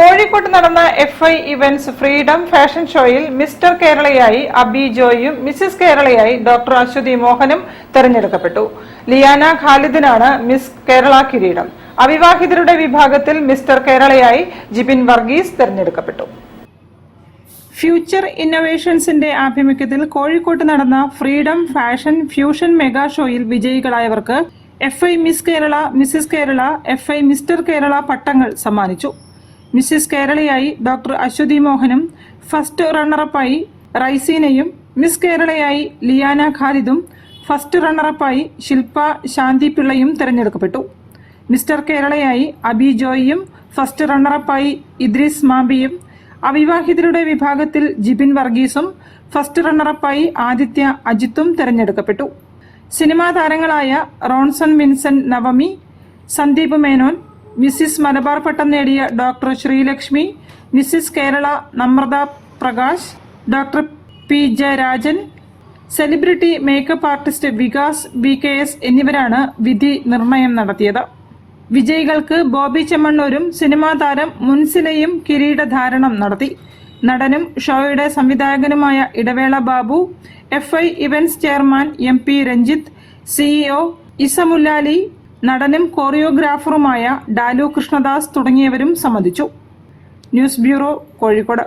കോഴിക്കോട്ട് നടന്ന FI events freedom fashion ഷോയിൽ മിസ്റ്റർ കേരളയായി അബി ജോയും മിസിസ് കേരളയായി ഡോക്ടർ അശ്വതി മോഹനും തെരഞ്ഞെടുക്കപ്പെട്ടു. ലിയാന ഖാലിദിനാണ് മിസ് കേരള കിരീടം. അവിവാഹിതരുടെ വിഭാഗത്തിൽ മിസ്റ്റർ കേരളയായി ജിബിൻ വർഗീസ് തെരഞ്ഞെടുക്കപ്പെട്ടു. ഫ്യൂച്ചർ ഇന്നോവേഷൻസിന്റെ ആഭിമുഖ്യത്തിൽ കോഴിക്കോട്ട് നടന്ന ഫ്രീഡം ഫാഷൻ ഫ്യൂഷൻ മെഗാ ഷോയിൽ വിജയികളായവർക്ക് FI miss Kerala, Mrs Kerala, FI Mr Kerala പട്ടങ്ങൾ സമ്മാനിച്ചു. മിസിസ് കേരളയായി ഡോക്ടർ അശ്വതി മോഹനും ഫസ്റ്റ് റണ്ണറപ്പായി റൈസീനയും, മിസ് കേരളയായി ലിയാന ഖാലിദും ഫസ്റ്റ് റണ്ണറപ്പായി ശില്പ ശാന്തി പിള്ളയും തെരഞ്ഞെടുക്കപ്പെട്ടു. മിസ്റ്റർ കേരളയായി അബി ജോയിയും ഫസ്റ്റ് റണ്ണറപ്പായി ഇദ്രീസ് മാംബിയും, അവിവാഹിതരുടെ വിഭാഗത്തിൽ ജിബിൻ വർഗീസും ഫസ്റ്റ് റണ്ണറപ്പായി ആദിത്യ അജിത്തും തെരഞ്ഞെടുക്കപ്പെട്ടു. സിനിമാ താരങ്ങളായ റോൺസൺ വിൻസെന്റ് നവമി, സന്ദീപ് മേനോൻ, മിസിസ് മലബാർ പട്ടം നേടിയ doctor Sreelakshmi, Mrs Kerala Namratha Prakash, doctor P Jayarajan, celebrity makeup artist Vikas BKS എന്നിവരാണ് വിധി നിർണയം നടത്തിയത്. വിജയികൾക്ക് ബോബി ചെമ്മണ്ണൂരും സിനിമാ താരം മുൻസിലയും കിരീടധാരണം നടത്തി. നടനും ഷോയുടെ സംവിധായകനുമായ Idavela Babu, FI events chairman MP Ranjith, CEO Isamullali, നടനും കോറിയോഗ്രാഫറുമായ ഡാലു കൃഷ്ണദാസ് തുടങ്ങിയവരും സംബന്ധിച്ചു. News bureau, Kozhikode.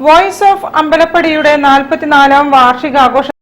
Voice of അമ്പലപ്പടിയുടെ 44ാം വാർഷികാഘോഷ